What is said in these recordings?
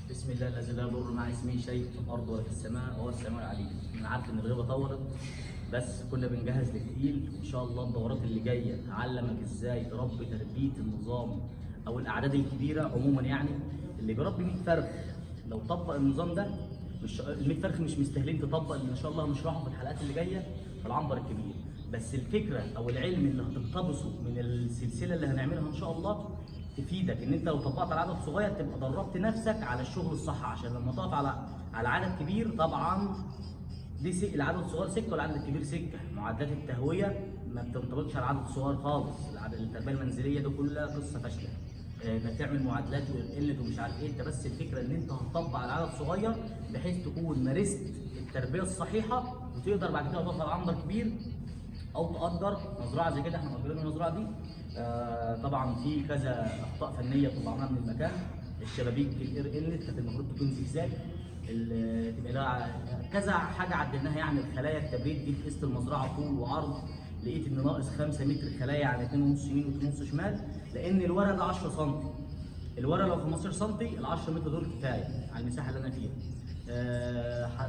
بسم الله الذي لا يضر مع اسمه شيء في الارض ولا في السماء وهو السميع العليم. انا عارف ان الغيبه طولت، بس كنا بنجهز للتقيل، وان شاء الله الدورات اللي جايه هعلمك ازاي تربي تربيه النظام او الاعداد الكبيره عموما، يعني اللي بيربي 100 فرخ لو طبق النظام ده، مش ال 100 فرخ مش مستاهلين تطبق اللي ان شاء الله هنشرحه في الحلقات اللي جايه في العنبر الكبير. بس الفكره او العلم اللي هتقتبسه من السلسله اللي هنعملها ان شاء الله تفيدك ان انت لو طبقت على عدد صغير تبقى دربت نفسك على الشغل الصح، عشان لما تقف على عدد كبير طبعا دي العدد الصغير سكه والعدد الكبير سكه. معدات التهويه ما بتنطبقش على العدد الصغير خالص، التربيه المنزليه دي كلها قصه فاشله. انك تعمل معادلات وقله ومش عارف ايه، انت بس الفكره ان انت هتطبق على عدد صغير بحيث تكون مارست التربيه الصحيحه، وتقدر بعد كده تقف على عنبر كبير او تأجر مزرعه زي كده. احنا مأجرين المزرعه دي. طبعا في كذا اخطاء فنيه طلعناها من المكان. الشبابيك الاير انلت كانت المفروض تكون زجزاج، تبقى لها كذا حاجه عدلناها، يعني الخلايا التبريد دي في قسط المزرعه طول وعرض لقيت ان ناقص 5 متر خلايا، يعني 2.5 يمين و2.5 شمال، لان الورق ده 10 سم. الورق لو 15 سم ال 10 متر دول كفايه على المساحه اللي انا فيها.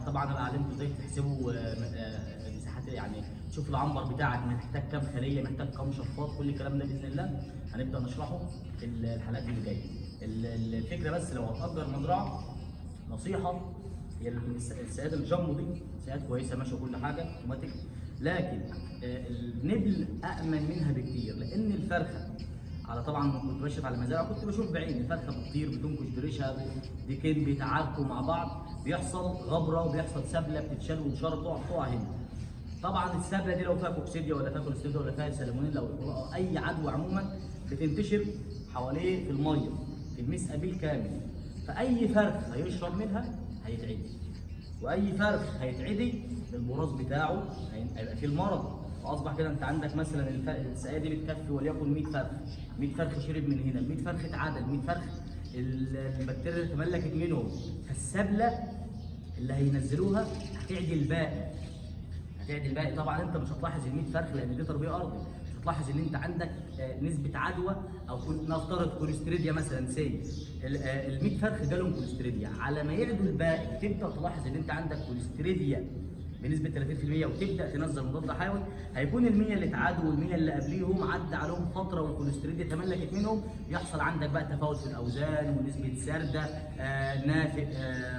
طبعا انا علمت ازاي تحسبوا مساحات، يعني تشوف العنبر بتاعك محتاج كام خليه، محتاج كام شفاط، كل الكلام ده باذن الله هنبدا نشرحه في الحلقات اللي جايه. الفكره بس لو هتأجر مزرعه، نصيحه، هي السيادة الجامبو دي سيادة كويسه ماشيه وكل حاجه اوتوماتيك، لكن النبل امن منها بكتير، لان الفرخه على طبعا كنت بشرف على المزارع كنت بشوف بعيني الفرخه بتطير بتنكش بريشها ديكين بيتعاركوا مع بعض، بيحصل غبره وبيحصل سبله بتتشال وتشار تقع هنا. طبعا السبله دي لو فيها كوكسيديا ولا فيها كوليستيريا ولا فيها سالمونيلا او اي عدوى عموما بتنتشر حواليه في الميه في المسقى بالكامل، فاي فرخ هيشرب منها هيتعدي، واي فرخ هيتعدي البراز بتاعه هيبقى فيه المرض. فاصبح كده انت عندك مثلا السقايه دي بتكفي وليكن 100 فرخ، 100 فرخ شرب من هنا، 100 فرخ اتعدل، 100 فرخ البكتيريا اللي تملكت منهم، فالسبله اللي هينزلوها هتعدي الباقي، هتعدي الباقي. طبعا انت مش هتلاحظ ال 100 فرخ لان دي تربيه ارضي، مش هتلاحظ ان انت عندك نسبه عدوى، او نفترض كوليستريديا مثلا ال 100 فرخ جالهم كوليستريديا، على ما يعدوا الباقي تبدا تلاحظ ان انت عندك كوليستريديا بنسبه 30% وتبدا تنزل مضاد حيوي. هيكون ال 100 اللي اتعادوا وال 100 اللي قبليهم عدى عليهم فتره والكوليستريديا تملكت منهم، يحصل عندك بقى تفاوت في الاوزان ونسبه سرده، نافق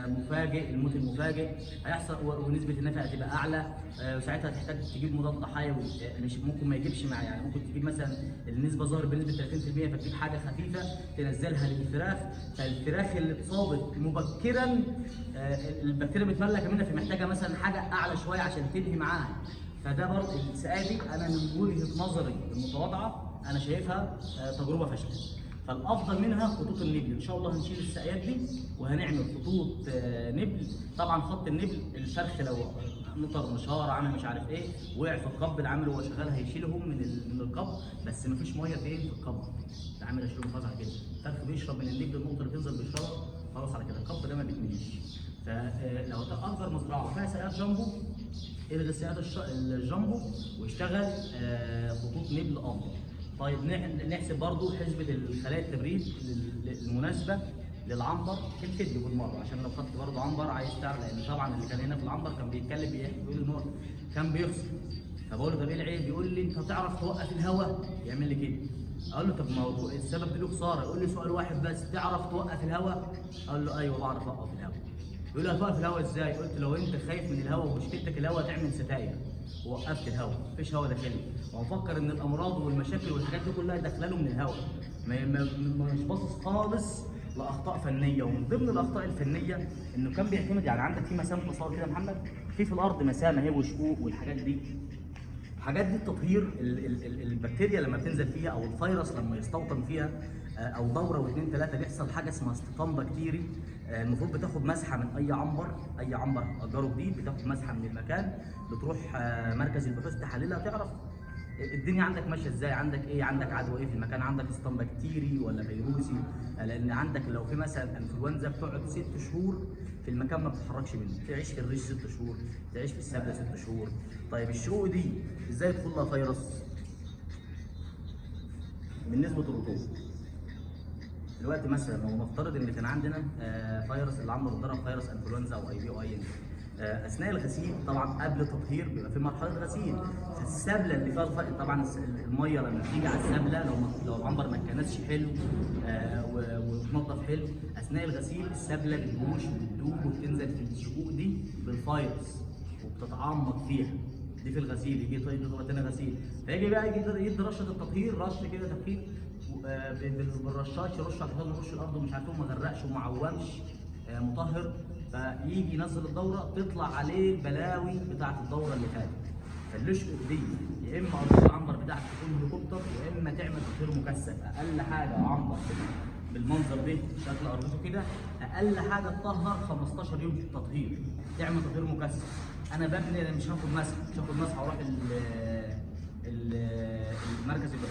مفاجئ، الموت المفاجئ هيحصل، ونسبه النافع هتبقى اعلى. وساعتها تحتاج تجيب مضاد حيوي، مش ممكن ما يجيبش مع، يعني ممكن تجيب مثلا النسبه ظاهر بنسبه 30% فتجيب حاجه خفيفه تنزلها للفراخ، فالفراخ اللي اتصابت مبكرا البكتيريا متملكه منها، فمحتاجه مثلا حاجه اعلى شويه عشان تنهي معاها. فده برضه السقايه دي انا من وجهه نظري المتواضعه انا شايفها تجربه فاشله، فالافضل منها خطوط النبل. ان شاء الله هنشيل السقايات دي وهنعمل خطوط نبل. طبعا خط النبل الفرخ لو نطر مشار عامل مش عارف ايه وقع في القب، العامل وهو شغال هيشيلهم من القب، بس مفيش ميه فين في القب، العامل هيشيلهم خلاص على كده. الفرخ بيشرب من النبل النقطه اللي تنزل بيشربها خلاص على كده، القب ده ما بيتمليش. فلو تأجر مزرعه فيها سقايات جامبو، الغي سقايات الجامبو واشتغل خطوط نبل افضل. طيب نحسب برضو حسبه الخلايا التبريد المناسبه للعنبر في الفيديو بالمره، عشان لو خدت برضو عنبر عايز تعرف، لان طبعا اللي كان هنا في العنبر كان بيتكلم بيقول لي نور كان بيخسر، فبقول له طب ايه العيب؟ بيقول لي انت تعرف توقف الهواء، يعمل لي كده. اقول له طب ما هو السبب له خساره، يقول لي سؤال واحد بس، تعرف توقف الهواء؟ اقول له ايوه بعرف اوقف الهواء. يقول لي هتوقف الهواء ازاي؟ قلت لو انت خايف من الهواء ومشكلتك الهواء تعمل ستاير، ووقفت الهواء مفيش هواء داخلي، ومفكر ان الامراض والمشاكل والحاجات دي كلها داخله له من الهواء، مش باصص خالص لاخطاء فنيه. ومن ضمن الاخطاء الفنيه انه كان بيعتمد، يعني عندك في مسام تصور كده يا محمد، في الارض مسام اهي وشقوق والحاجات دي، الحاجات دي التطهير البكتيريا لما بتنزل فيها او الفيروس لما يستوطن فيها او دوره واثنين ثلاثه بيحصل حاجه اسمها استيطان بكتيري. المفروض بتاخد مسحه من اي عنبر، اي عنبر اجره جديد بتاخد مسحه من المكان، بتروح مركز البحوث تحللها تعرف الدنيا عندك ماشيه ازاي، عندك ايه، عندك عدوى ايه في المكان، عندك استيطان بكتيري ولا فيروسي. لان عندك لو في مثلا انفلونزا بتقعد 6 شهور في المكان ما بتتحركش منه، تعيش في الريش 6 شهور، تعيش في السبله 6 شهور. طيب الشقوق دي ازاي يدخل لها فيروس؟ من نسبه الرطوبه. دلوقتي مثلا لو نفترض ان كان عندنا فيروس اللي عمرو اتضرب فيروس انفلونزا او اي بي او اي، اثناء الغسيل طبعا قبل التطهير بيبقى في مرحله غسيل. فالسبله اللي فيها طبعا الميه لما بتيجي على السبله، لو العنبر ما اتكنسش حلو وتنضف حلو اثناء الغسيل، السبله بتجوش وبتدوب وبتنزل في الشقوق دي بالفيروس وبتتعمق فيها. دي في الغسيل، يجي يطلب تاني غسيل، فيجي بقى يدي رشه التطهير، رش كده تخفيف بالرشاش، يرش على الارض، يرش الارض ومش عارف ايه، وما غرقش وما عومش، مطهر. فيجي ينزل الدوره تطلع عليه البلاوي بتاعه الدوره اللي فاتت. فاللشقق دي يا اما ارض العنبر بتاعك تكون هليكوبتر، يا اما تعمل تطهير مكثف. اقل حاجه عنبر بالمنظر ده شكل ارضته كده، اقل حاجه تطهر 15 يوم في التطهير، تعمل تطهير مكثف. انا ببني، انا مش هاخد مسح، واروح المركز البحوثي